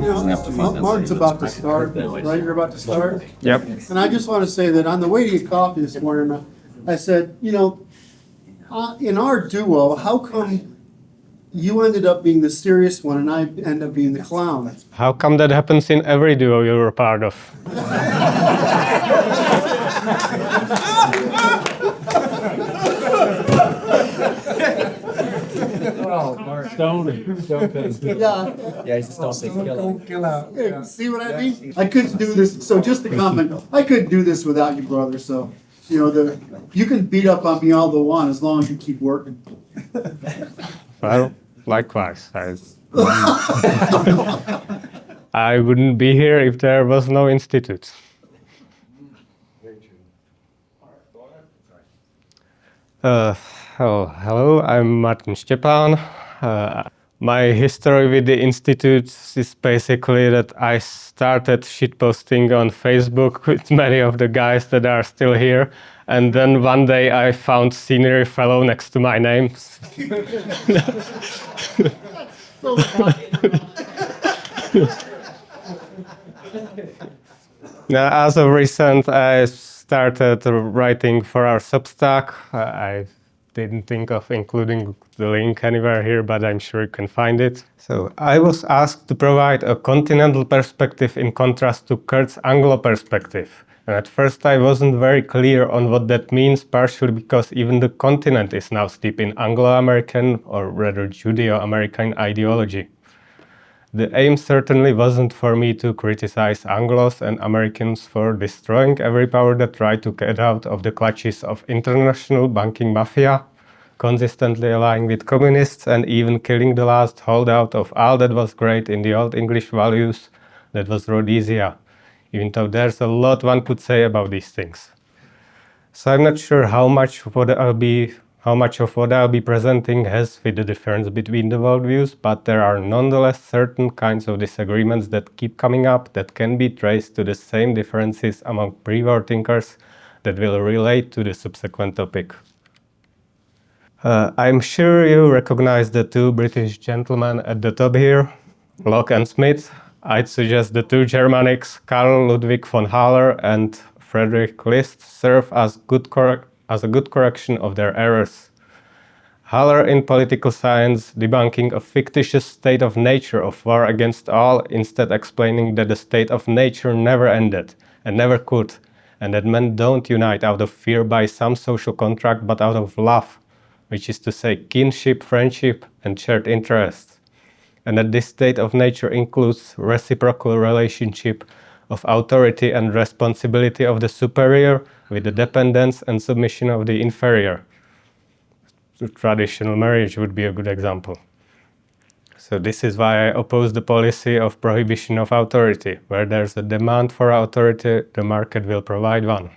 Martin's about to start, right? You're about to start? Yep. And I just want to say that on the way to get coffee this morning, I said, in our duo, how come you ended up being the serious one and I end up being the clown? How come that happens in every duo you're a part of? Oh, Mark, don't Yeah. he's a stone killer. Hey, see what I mean? I couldn't do this. So just to comment, I couldn't do this without you, brother. So, you can beat up on me all the want as long as you keep working. Well, likewise. I wouldn't be here if there was no institute. Hello, I'm Martin Štěpán. My history with the Institute is basically that I started shitposting on Facebook with many of the guys that are still here. And then one day I found senior fellow next to my name. Now, as of recent, I started writing for our Substack. I didn't think of including the link anywhere here, but I'm sure you can find it. So I was asked to provide a continental perspective in contrast to Curt's Anglo perspective. And at first I wasn't very clear on what that means, partially because even the continent is now steeped in Anglo-American, or rather Judeo-American ideology. The aim certainly wasn't for me to criticize Anglos and Americans for destroying every power that tried to get out of the clutches of international banking mafia, consistently allying with communists and even killing the last holdout of all that was great in the old English values, that was Rhodesia, even though there's a lot one could say about these things. So I'm not sure how much of what I'll be presenting has with the difference between the worldviews, but there are nonetheless certain kinds of disagreements that keep coming up that can be traced to the same differences among pre-war thinkers that will relate to the subsequent topic. I'm sure you recognize the two British gentlemen at the top here, Locke and Smith. I'd suggest the two Germanics, Karl Ludwig von Haller and Friedrich List, serve as a good correction of their errors. Haller in political science debunking a fictitious state of nature of war against all, instead explaining that the state of nature never ended and never could, and that men don't unite out of fear by some social contract but out of love, which is to say kinship, friendship, and shared interests. And that this state of nature includes reciprocal relationship of authority and responsibility of the superior with the dependence and submission of the inferior. Traditional marriage would be a good example. So this is why I oppose the policy of prohibition of authority. Where there's a demand for authority, the market will provide one.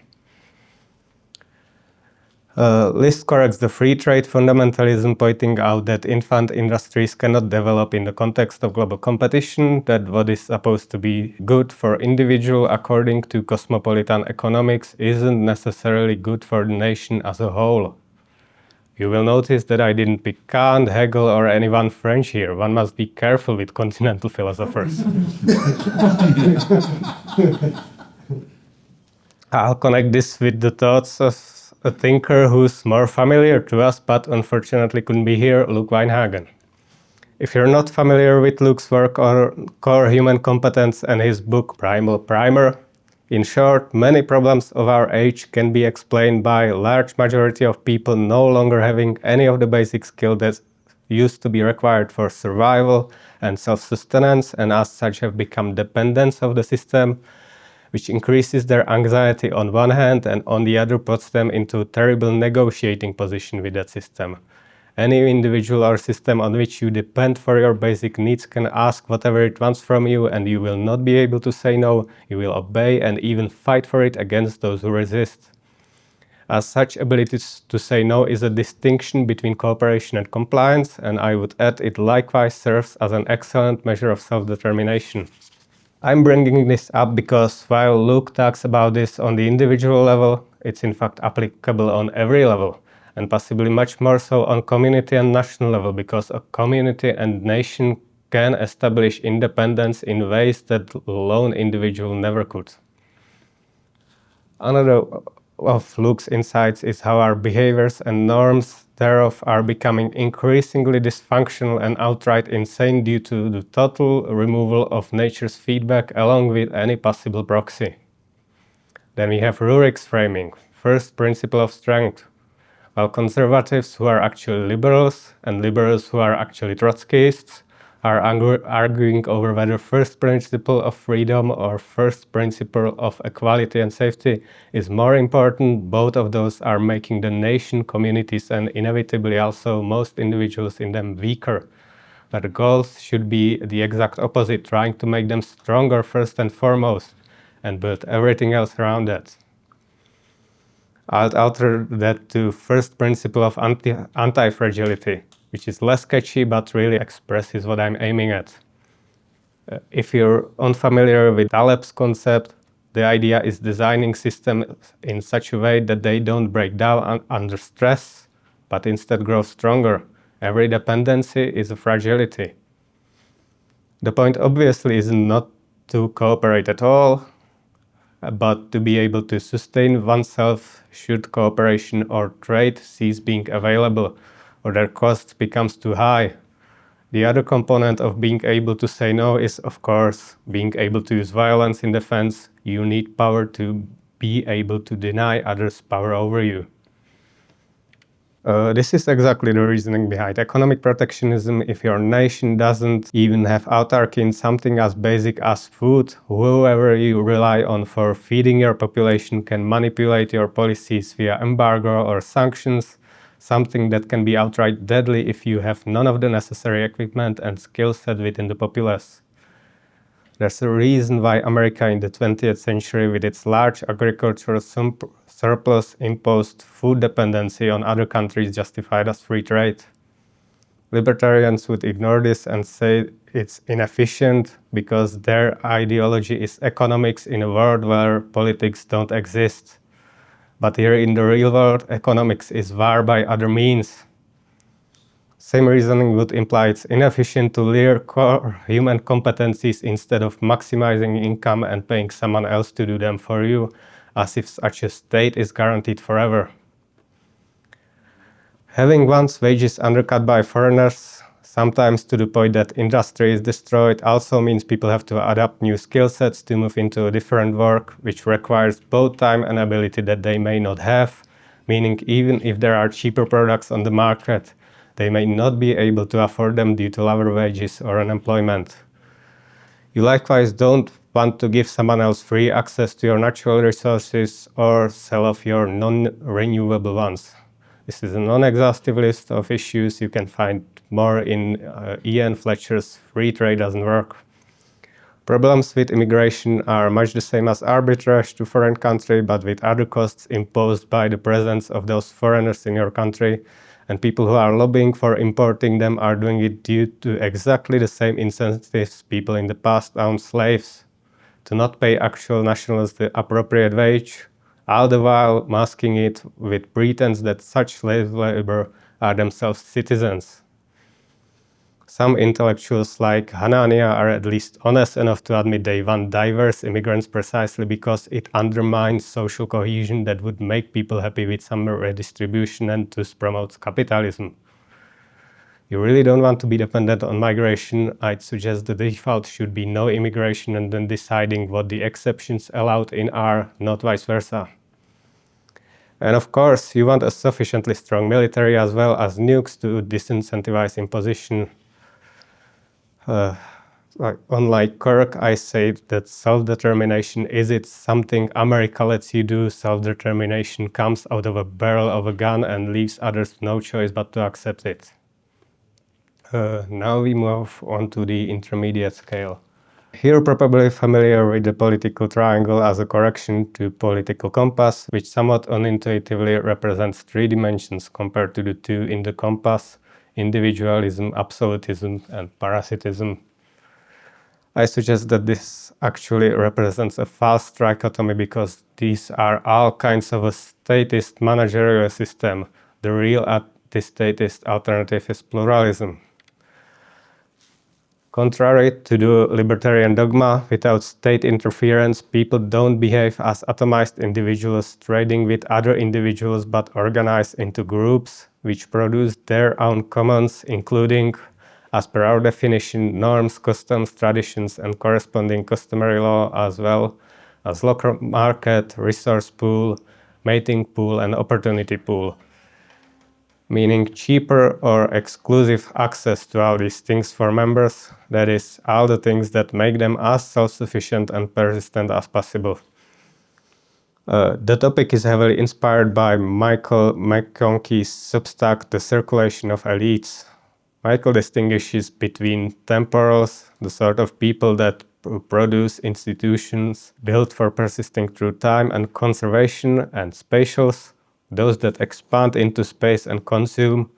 List corrects the free trade fundamentalism, pointing out that infant industries cannot develop in the context of global competition, that what is supposed to be good for individual according to cosmopolitan economics isn't necessarily good for the nation as a whole. You will notice that I didn't pick Kant, Hegel, or anyone French here. One must be careful with continental philosophers. I'll connect this with the thoughts of a thinker who's more familiar to us, but unfortunately couldn't be here, Luke Weinhagen. If you're not familiar with Luke's work on core human competence and his book Primal Primer, in short, many problems of our age can be explained by a large majority of people no longer having any of the basic skills that used to be required for survival and self-sustenance, and as such have become dependents of the system, which increases their anxiety on one hand and on the other puts them into a terrible negotiating position with that system. Any individual or system on which you depend for your basic needs can ask whatever it wants from you, and you will not be able to say no. You will obey and even fight for it against those who resist. As such, ability to say no is a distinction between cooperation and compliance, and I would add it likewise serves as an excellent measure of self-determination. I'm bringing this up because while Luke talks about this on the individual level, it's in fact applicable on every level, and possibly much more so on community and national level, because a community and nation can establish independence in ways that lone individual never could. Another of Luke's insights is how our behaviors and norms thereof are becoming increasingly dysfunctional and outright insane due to the total removal of nature's feedback along with any possible proxy. Then we have Rurik's framing, first principle of strength. While conservatives who are actually liberals and liberals who are actually Trotskyists are arguing over whether first principle of freedom or first principle of equality and safety is more important, both of those are making the nation, communities, and inevitably also most individuals in them weaker. But the goals should be the exact opposite, trying to make them stronger first and foremost, and build everything else around that. I'll alter that to first principle of antifragility, which is less catchy but really expresses what I'm aiming at. If you're unfamiliar with Taleb's concept, the idea is designing systems in such a way that they don't break down under stress, but instead grow stronger. Every dependency is a fragility. The point obviously is not to cooperate at all, but to be able to sustain oneself should cooperation or trade cease being available or their cost becomes too high. The other component of being able to say no is, of course, being able to use violence in defense. You need power to be able to deny others power over you. This is exactly the reasoning behind economic protectionism. If your nation doesn't even have autarky in something as basic as food, whoever you rely on for feeding your population can manipulate your policies via embargo or sanctions, something that can be outright deadly if you have none of the necessary equipment and skill set within the populace. There's a reason why America in the 20th century, with its large agricultural surplus, imposed food dependency on other countries justified as free trade. Libertarians would ignore this and say it's inefficient because their ideology is economics in a world where politics don't exist. But here in the real world, economics is war by other means. Same reasoning would imply it's inefficient to lure core human competencies instead of maximizing income and paying someone else to do them for you, as if such a state is guaranteed forever. Having one's wages undercut by foreigners, sometimes to the point that industry is destroyed, also means people have to adapt new skill sets to move into a different work, which requires both time and ability that they may not have, meaning even if there are cheaper products on the market, they may not be able to afford them due to lower wages or unemployment. You likewise don't want to give someone else free access to your natural resources or sell off your non-renewable ones. This is a non-exhaustive list of issues. You can find more in Ian Fletcher's Free Trade Doesn't Work. Problems with immigration are much the same as arbitrage to foreign country, but with other costs imposed by the presence of those foreigners in your country. And people who are lobbying for importing them are doing it due to exactly the same incentives people in the past owned slaves, to not pay actual nationals the appropriate wage, all the while masking it with pretense that such slave labor are themselves citizens. Some intellectuals like Hanania are at least honest enough to admit they want diverse immigrants precisely because it undermines social cohesion that would make people happy with some redistribution and thus promotes capitalism. You really don't want to be dependent on migration. I'd suggest the default should be no immigration and then deciding what the exceptions allowed in are, not vice versa. And of course, you want a sufficiently strong military as well as nukes to disincentivize imposition. Unlike Curt, I say that self-determination is it something America lets you do. Self-determination comes out of a barrel of a gun and leaves others no choice but to accept it. Now we move on to the intermediate scale. Here probably familiar with the political triangle as a correction to political compass, which somewhat unintuitively represents 3 dimensions compared to the 2 in the compass: individualism, absolutism, and parasitism. I suggest that this actually represents a false trichotomy because these are all kinds of a statist managerial system. The real antistatist alternative is pluralism. Contrary to the libertarian dogma, without state interference, people don't behave as atomized individuals trading with other individuals, but organize into groups which produce their own commons, including, as per our definition, norms, customs, traditions, and corresponding customary law, as well as local market, resource pool, mating pool, and opportunity pool, meaning cheaper or exclusive access to all these things for members, that is, all the things that make them as self-sufficient and persistent as possible. The topic is heavily inspired by Michael McConkey's Substack, The Circulation of Elites. Michael distinguishes between temporals, the sort of people that produce institutions built for persisting through time and conservation, and spatials, those that expand into space and consume,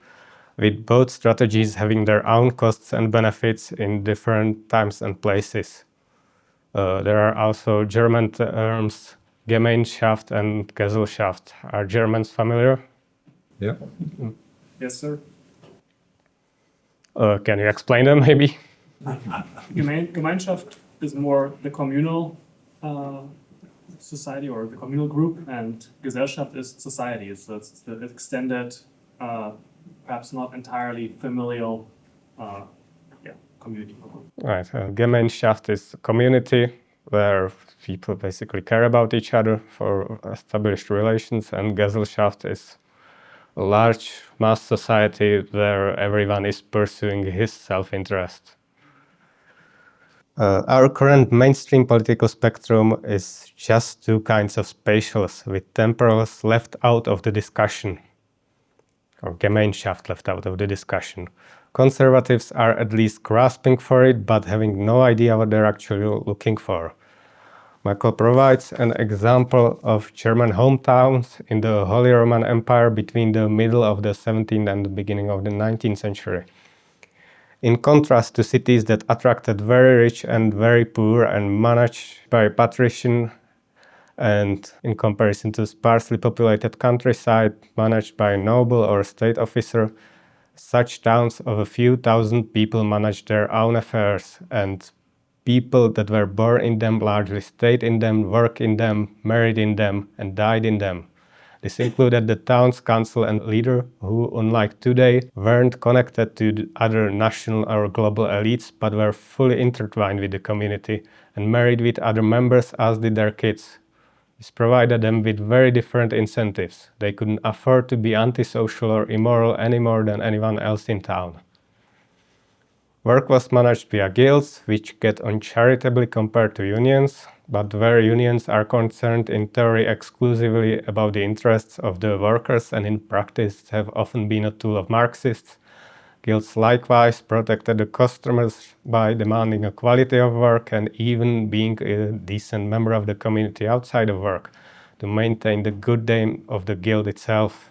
with both strategies having their own costs and benefits in different times and places. There are also German terms, Gemeinschaft and Gesellschaft. Are Germans familiar? Yeah. Yes, sir. Can you explain them, maybe? Gemeinschaft is more the communal society or the communal group, and Gesellschaft is society. So it's the extended, perhaps not entirely familial, community. Right. Gemeinschaft is community where people basically care about each other for established relations, and Gesellschaft is a large mass society where everyone is pursuing his self-interest. Our current mainstream political spectrum is just two kinds of spatials, with temporals left out of the discussion, or Gemeinschaft left out of the discussion. Conservatives are at least grasping for it, but having no idea what they're actually looking for. Michael provides an example of German hometowns in the Holy Roman Empire between the middle of the 17th and the beginning of the 19th century. In contrast to cities that attracted very rich and very poor and managed by patrician, and in comparison to sparsely populated countryside managed by a noble or state officer, such towns of a few thousand people managed their own affairs, and people that were born in them largely stayed in them, worked in them, married in them, and died in them. This included the town's council and leader, who, unlike today, weren't connected to other national or global elites, but were fully intertwined with the community and married with other members, as did their kids. This provided them with very different incentives. They couldn't afford to be antisocial or immoral any more than anyone else in town. Work was managed via guilds, which get uncharitably compared to unions, but where unions are concerned in theory exclusively about the interests of the workers and in practice have often been a tool of Marxists. Guilds likewise protected the customers by demanding a quality of work and even being a decent member of the community outside of work to maintain the good name of the guild itself.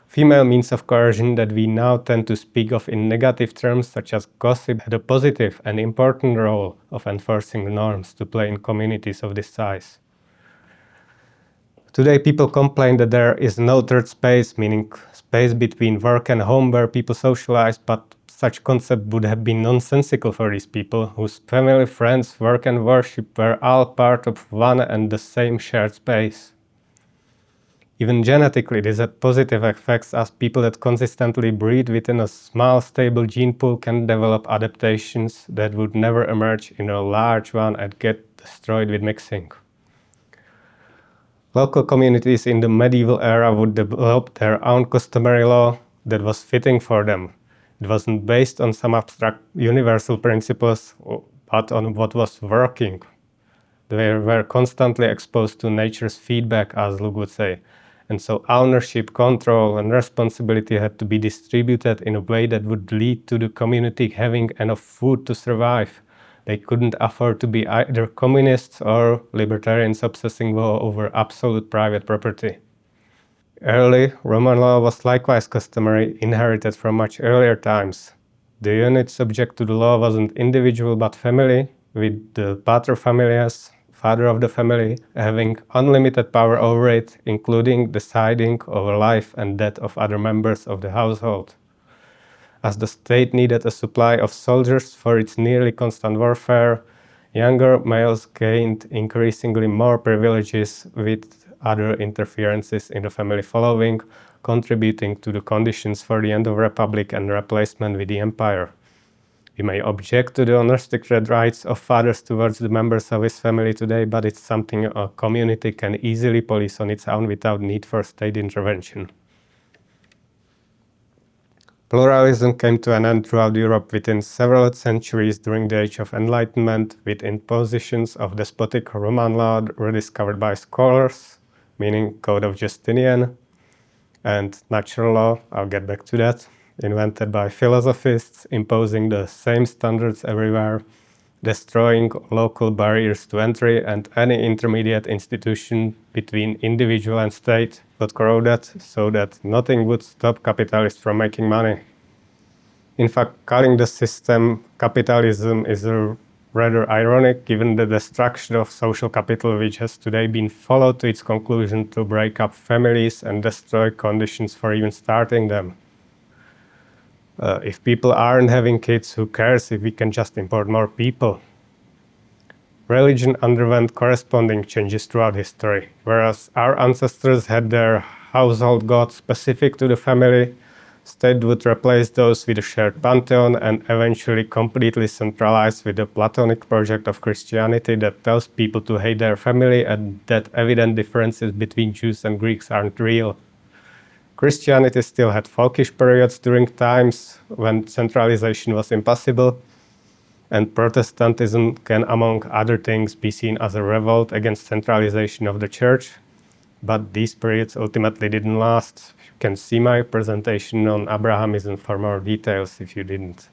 Female means of coercion that we now tend to speak of in negative terms, such as gossip, had a positive and important role of enforcing the norms to play in communities of this size. Today, people complain that there is no third space, meaning space between work and home where people socialize, but such concept would have been nonsensical for these people, whose family, friends, work and worship were all part of one and the same shared space. Even genetically, this had positive effects, as people that consistently breed within a small, stable gene pool can develop adaptations that would never emerge in a large one and get destroyed with mixing. Local communities in the medieval era would develop their own customary law that was fitting for them. It wasn't based on some abstract universal principles, but on what was working. They were constantly exposed to nature's feedback, as Luke would say. And so ownership, control, and responsibility had to be distributed in a way that would lead to the community having enough food to survive. They couldn't afford to be either communists or libertarians obsessing over absolute private property. Early Roman law was likewise customary, inherited from much earlier times. The unit subject to the law wasn't individual but family, with the paterfamilias, father of the family, having unlimited power over it, including deciding over life and death of other members of the household. as the state needed a supply of soldiers for its nearly constant warfare, younger males gained increasingly more privileges with other interferences in the family following, contributing to the conditions for the end of republic and replacement with the empire. We may object to the unrestricted rights of fathers towards the members of his family today, but it's something a community can easily police on its own without need for state intervention. Pluralism came to an end throughout Europe within several centuries during the Age of Enlightenment, with impositions of despotic Roman law rediscovered by scholars, meaning Code of Justinian, and natural law, I'll get back to that, invented by philosophists, imposing the same standards everywhere, destroying local barriers to entry, and any intermediate institution between individual and state got corroded so that nothing would stop capitalists from making money. In fact, calling the system capitalism is rather ironic given the destruction of social capital, which has today been followed to its conclusion to break up families and destroy conditions for even starting them. If people aren't having kids, who cares if we can just import more people? Religion underwent corresponding changes throughout history. Whereas our ancestors had their household gods specific to the family, state would replace those with a shared pantheon and eventually completely centralize with the Platonic project of Christianity that tells people to hate their family and that evident differences between Jews and Greeks aren't real. Christianity still had folkish periods during times when centralization was impossible, and Protestantism can, among other things, be seen as a revolt against centralization of the church, but these periods ultimately didn't last. You can see my presentation on Abrahamism for more details if you didn't.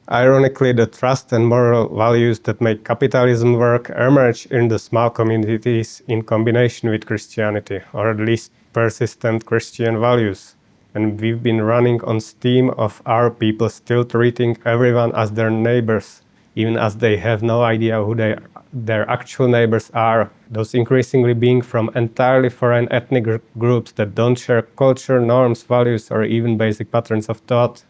Ironically, the trust and moral values that make capitalism work emerge in the small communities in combination with Christianity, or at least persistent Christian values. And we've been running on steam of our people still treating everyone as their neighbors, even as they have no idea who their actual neighbors are, those increasingly being from entirely foreign ethnic groups that don't share culture, norms, values, or even basic patterns of thought.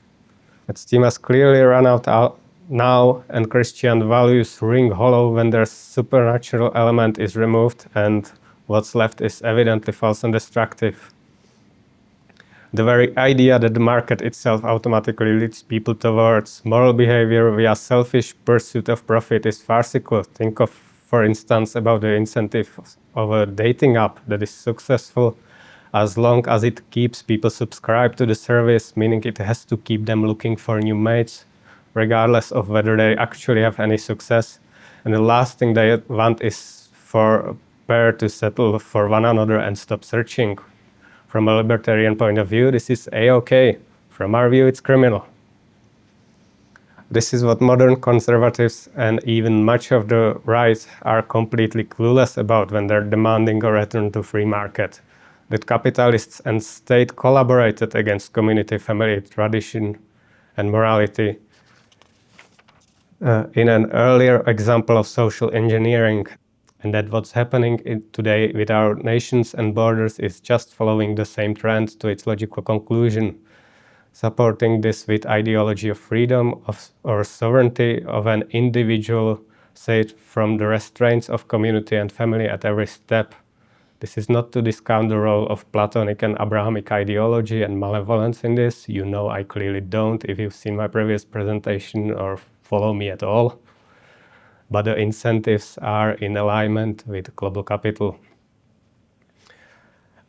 That steam has clearly run out now, and Christian values ring hollow when their supernatural element is removed and what's left is evidently false and destructive. The very idea that the market itself automatically leads people towards moral behavior via selfish pursuit of profit is farcical. Think of, for instance, about the incentive of a dating app that is successful as long as it keeps people subscribed to the service, meaning it has to keep them looking for new mates, regardless of whether they actually have any success. And the last thing they want is for a pair to settle for one another and stop searching. From a libertarian point of view, this is A-OK. From our view, it's criminal. This is what modern conservatives and even much of the right are completely clueless about when they're demanding a return to free market. That capitalists and state collaborated against community, family, tradition, and morality. In an earlier example of social engineering, and that what's happening today with our nations and borders is just following the same trend to its logical conclusion, supporting this with ideology of freedom or sovereignty of an individual, saved from the restraints of community and family at every step. This is not to discount the role of Platonic and Abrahamic ideology and malevolence in this. You know I clearly don't if you've seen my previous presentation or follow me at all. But the incentives are in alignment with global capital.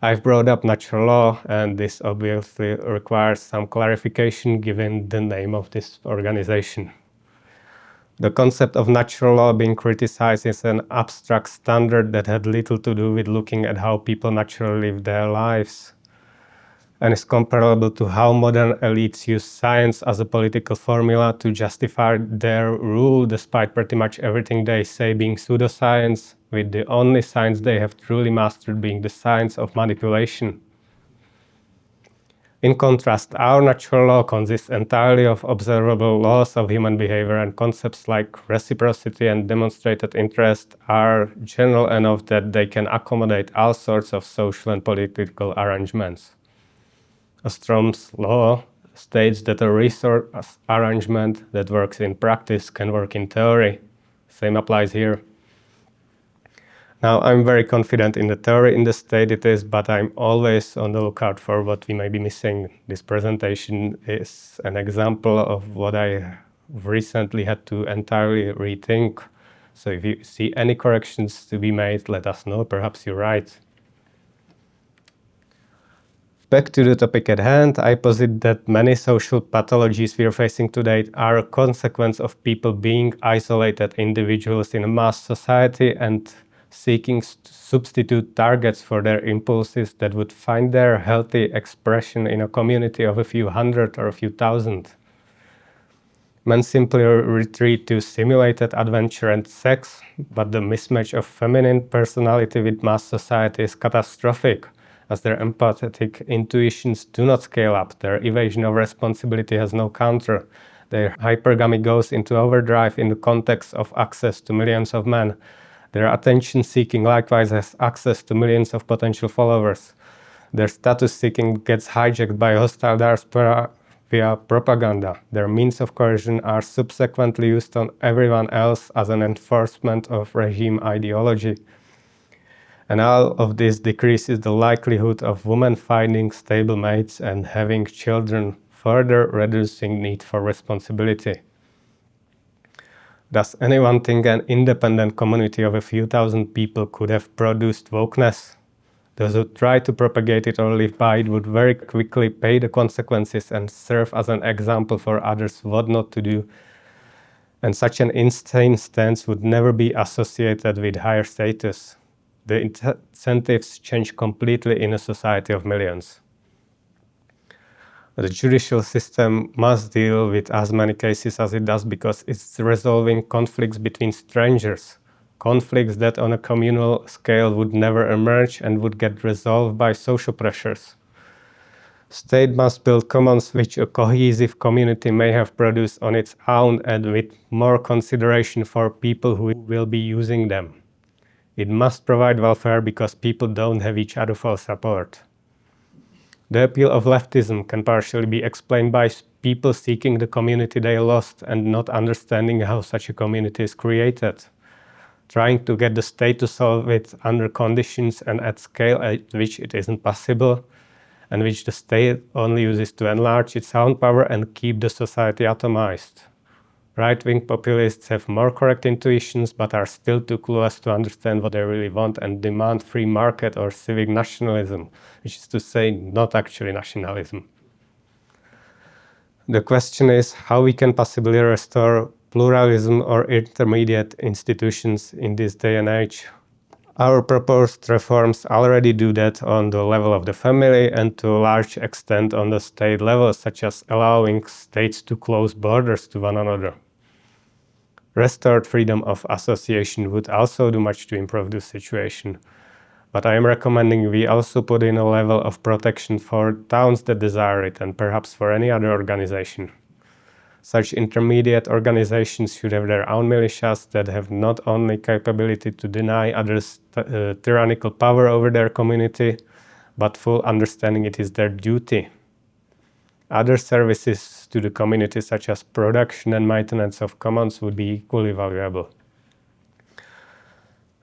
I've brought up natural law, and this obviously requires some clarification given the name of this organization. The concept of natural law being criticized is an abstract standard that had little to do with looking at how people naturally live their lives, and is comparable to how modern elites use science as a political formula to justify their rule, despite pretty much everything they say being pseudoscience, with the only science they have truly mastered being the science of manipulation. In contrast, our natural law consists entirely of observable laws of human behavior, and concepts like reciprocity and demonstrated interest are general enough that they can accommodate all sorts of social and political arrangements. Strom's law states that a resource arrangement that works in practice can work in theory. Same applies here. Now, I'm very confident in the theory in the state it is, but I'm always on the lookout for what we may be missing. This presentation is an example of what I recently had to entirely rethink. So if you see any corrections to be made, let us know. Perhaps you're right. Back to the topic at hand, I posit that many social pathologies we are facing today are a consequence of people being isolated individuals in a mass society and seeking substitute targets for their impulses that would find their healthy expression in a community of a few hundred or a few thousand. Men simply retreat to simulated adventure and sex, but the mismatch of feminine personality with mass society is catastrophic, as their empathetic intuitions do not scale up, their evasion of responsibility has no counter, their hypergamy goes into overdrive in the context of access to millions of men, their attention-seeking likewise has access to millions of potential followers, their status-seeking gets hijacked by hostile diaspora via propaganda, their means of coercion are subsequently used on everyone else as an enforcement of regime ideology. And all of this decreases the likelihood of women finding stable mates and having children, further reducing need for responsibility. Does anyone think an independent community of a few thousand people could have produced wokeness? Those who try to propagate it or live by it would very quickly pay the consequences and serve as an example for others what not to do. And such an insane stance would never be associated with higher status. The incentives change completely in a society of millions. The judicial system must deal with as many cases as it does because it's resolving conflicts between strangers, conflicts that on a communal scale would never emerge and would get resolved by social pressures. State must build commons which a cohesive community may have produced on its own and with more consideration for people who will be using them. It must provide welfare because people don't have each other for support. The appeal of leftism can partially be explained by people seeking the community they lost and not understanding how such a community is created. Trying to get the state to solve it under conditions and at scale at which it isn't possible, and which the state only uses to enlarge its own power and keep the society atomized. Right-wing populists have more correct intuitions but are still too clueless to understand what they really want and demand free market or civic nationalism, which is to say, not actually nationalism. The question is how we can possibly restore pluralism or intermediate institutions in this day and age. Our proposed reforms already do that on the level of the family and to a large extent on the state level, such as allowing states to close borders to one another. Restored freedom of association would also do much to improve the situation. But I am recommending we also put in a level of protection for towns that desire it and perhaps for any other organization. Such intermediate organizations should have their own militias that have not only capability to deny others tyrannical power over their community, but full understanding it is their duty. Other services to the community, such as production and maintenance of commons, would be equally valuable.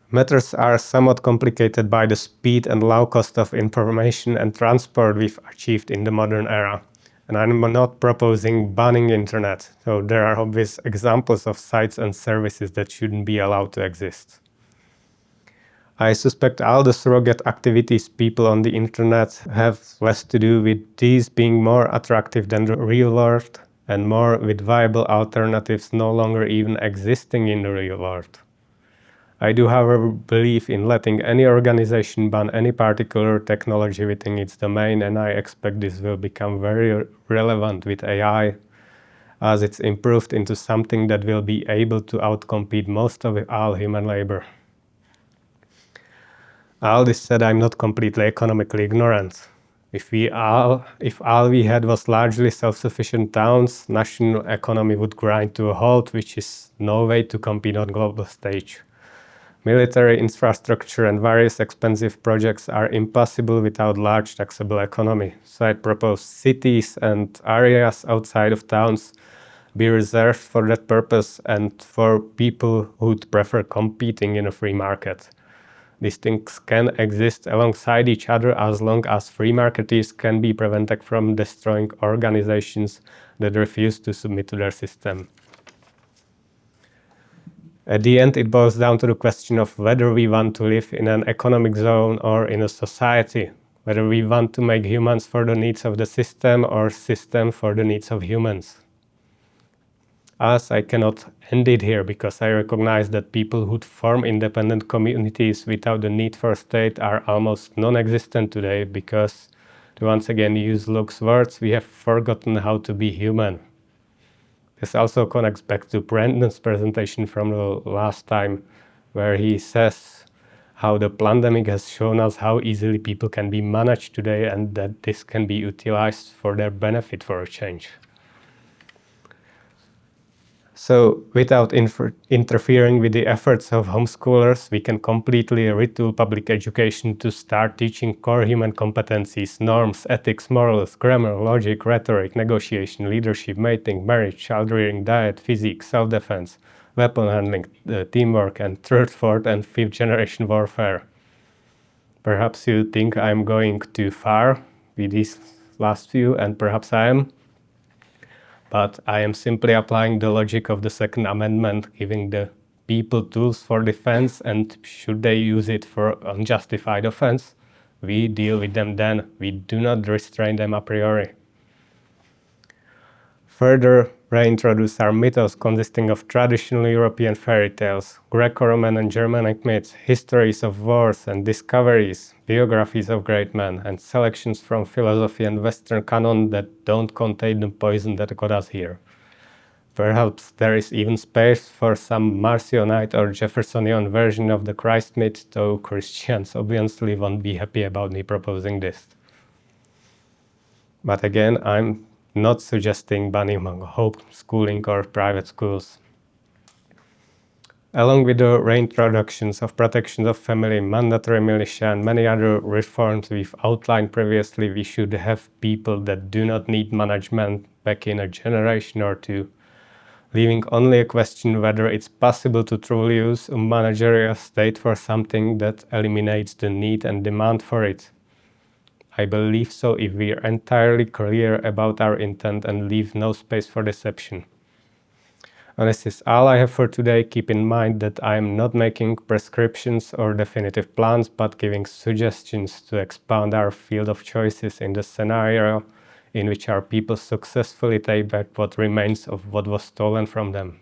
Matters are somewhat complicated by the speed and low cost of information and transport we've achieved in the modern era. And I'm not proposing banning internet, so there are obvious examples of sites and services that shouldn't be allowed to exist. I suspect all the surrogate activities people on the internet have less to do with these being more attractive than the real world and more with viable alternatives no longer even existing in the real world. I do, however, believe in letting any organization ban any particular technology within its domain, and I expect this will become very relevant with AI, as it's improved into something that will be able to outcompete most of all human labor. All this said, I'm not completely economically ignorant. If all we had was largely self-sufficient towns, national economy would grind to a halt, which is no way to compete on global stage. Military infrastructure and various expensive projects are impossible without large taxable economy. So I propose cities and areas outside of towns be reserved for that purpose and for people who'd prefer competing in a free market. These things can exist alongside each other as long as free marketers can be prevented from destroying organizations that refuse to submit to their system. At the end, it boils down to the question of whether we want to live in an economic zone or in a society, whether we want to make humans for the needs of the system or system for the needs of humans. As I cannot end it here because I recognize that people who form independent communities without the need for a state are almost non-existent today because, to once again use Luke's words, we have forgotten how to be human. This also connects back to Brandon's presentation from the last time, where he says how the pandemic has shown us how easily people can be managed today and that this can be utilized for their benefit for a change. So without interfering with the efforts of homeschoolers, we can completely retool public education to start teaching core human competencies, norms, ethics, morals, grammar, logic, rhetoric, negotiation, leadership, mating, marriage, child rearing, diet, physics, self-defense, weapon handling, teamwork, and third, fourth, and fifth generation warfare. Perhaps you think I'm going too far with these last few, and perhaps I am. But I am simply applying the logic of the Second Amendment, giving the people tools for defense, and should they use it for unjustified offense, we deal with them then. We do not restrain them a priori. Further, reintroduce our mythos consisting of traditional European fairy tales, Greco-Roman and Germanic myths, histories of wars and discoveries, biographies of great men, and selections from philosophy and Western canon that don't contain the poison that got us here. Perhaps there is even space for some Marcionite or Jeffersonian version of the Christ myth, though Christians obviously won't be happy about me proposing this. But again, I'm not suggesting banning homeschooling or private schools. Along with the reintroductions of protection of family, mandatory militia, and many other reforms we've outlined previously, we should have people that do not need management back in a generation or two, leaving only a question whether it's possible to truly use a managerial state for something that eliminates the need and demand for it. I believe so if we are entirely clear about our intent and leave no space for deception. And this is all I have for today. Keep in mind that I am not making prescriptions or definitive plans, but giving suggestions to expand our field of choices in the scenario in which our people successfully take back what remains of what was stolen from them.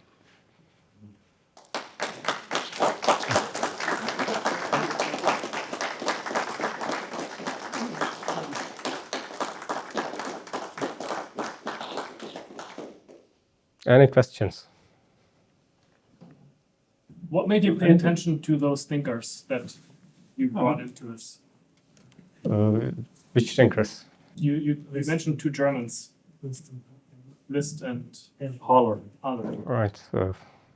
Any questions? What made you pay attention to those thinkers that you brought into this? Which thinkers? You mentioned two Germans, List and Haller. Right.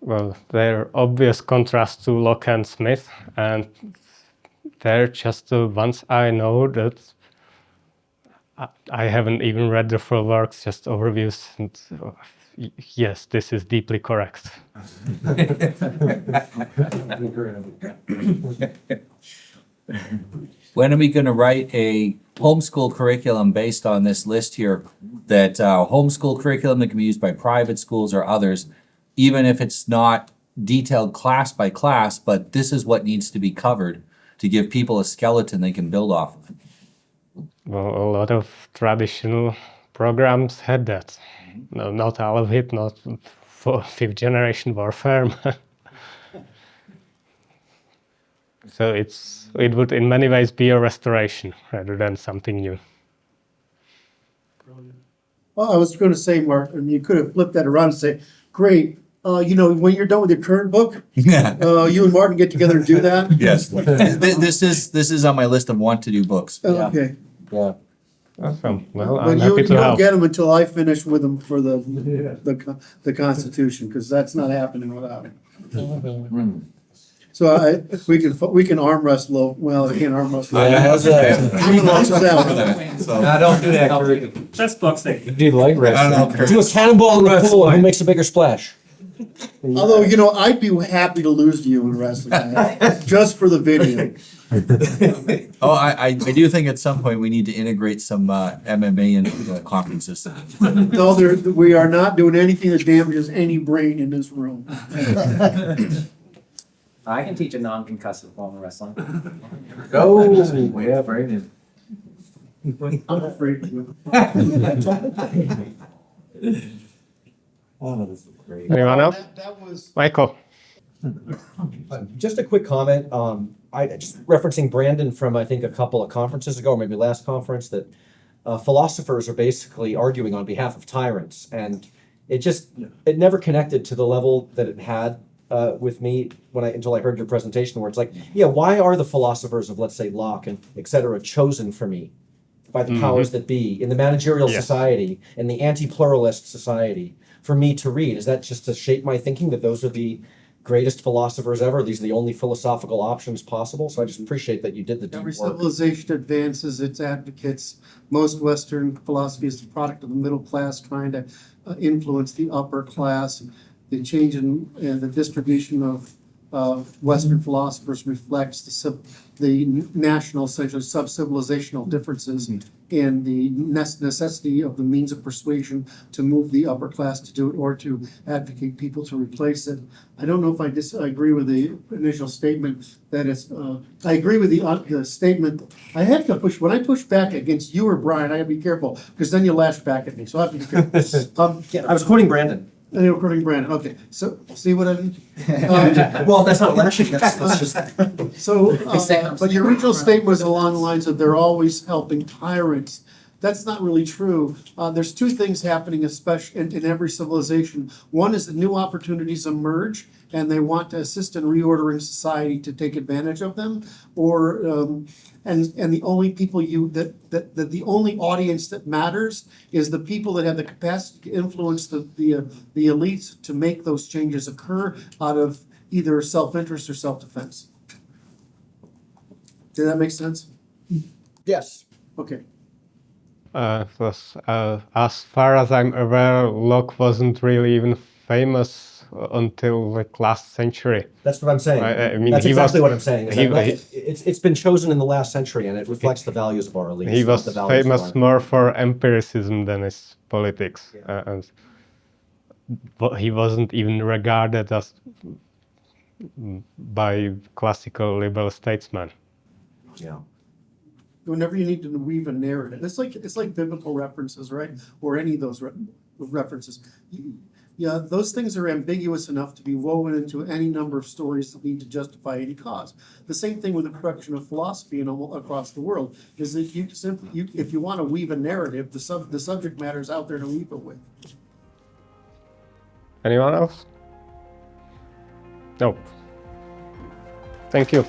Well, they're obvious contrast to Locke and Smith, and they're just the ones I know that I haven't even read the full works, just overviews. And, yes, this is deeply correct. When are we going to write a homeschool curriculum based on this list here, that homeschool curriculum that can be used by private schools or others, even if it's not detailed class by class, but this is what needs to be covered to give people a skeleton they can build off of? Well, a lot of traditional programs had that. No, not all of it, not for fifth generation warfare. So it would in many ways be a restoration rather than something new. Well, I was going to say, Mark, and you could have flipped that around and say, great, when you're done with your current book, you and Martin get together and do that? Yes. This is on my list of want to do books. Okay. Yeah. Awesome. Well, But I'm you happy to don't help. get them until I finish with them for the Constitution, because that's not happening without it. So we can arm wrestle. Well, I can't arm wrestle. Yeah, how's that? No, don't do that, Curt. Just boxing. Do leg I don't know, wrestling. Curt. Do a cannonball in the pool. Who makes a bigger splash? Although, I'd be happy to lose to you in wrestling, just for the video. Oh, I do think at some point we need to integrate some MMA into the conferences. No, we are not doing anything that damages any brain in this room. I can teach a non-concussive form of wrestling. Go. Yeah, Brandon. I'm afraid to. Oh, this is great. Anyone else? That was. Michael. Just a quick comment. I just referencing Brandon from I think a couple of conferences ago, or maybe last conference, that philosophers are basically arguing on behalf of tyrants, and it never connected to the level that it had with me until I heard your presentation, where it's like, yeah, why are the philosophers of, let's say, Locke and et cetera chosen for me by the powers that be in the managerial Yes. society and the anti-pluralist society for me to read? Is that just to shape my thinking that those are the greatest philosophers ever? These are the only philosophical options possible? So I just appreciate that you did the deep Every work. civilization advances its advocates. Most Western philosophy is the product of the middle class trying to influence the upper class. The change in the distribution of Western philosophers reflects the national, essentially sub-civilizational differences in the necessity of the means of persuasion to move the upper class to do it or to advocate people to replace it. I don't know if I agree with the initial statement that it's, I agree with the statement. I have to when I push back against you or Bryan, I have to be careful because then you lash back at me. So I have to be careful. Yeah, I was quoting Brandon. And you're quoting Brandon. Okay, so see what I mean? Well, that's not lashing. That's just. So, but your original statement was along the lines of they're always helping tyrants. That's not really true. There's two things happening, especially in every civilization. One is that new opportunities emerge, and they want to assist in reordering society to take advantage of them, or and the only people that the only audience that matters is the people that have the capacity to influence the elites to make those changes occur out of either self-interest or self-defense. Did that make sense? Yes. Okay. As far as I'm aware, Locke wasn't really even famous until like last century. That's what I'm saying. I mean, that's he exactly was- what I'm saying. is he- that it's been chosen in the last century, and it reflects the values of our elites. He not was the values of famous our- more for empiricism than his politics, but he wasn't even regarded as by classical liberal statesmen. Yeah. Whenever you need to weave a narrative, it's like biblical references, right? Or any of those references. Yeah, those things are ambiguous enough to be woven into any number of stories that need to justify any cause. The same thing with the production of philosophy across the world is that you simply, if you want to weave a narrative, the subject matter is out there to weave it with. Anyone else? No. Thank you.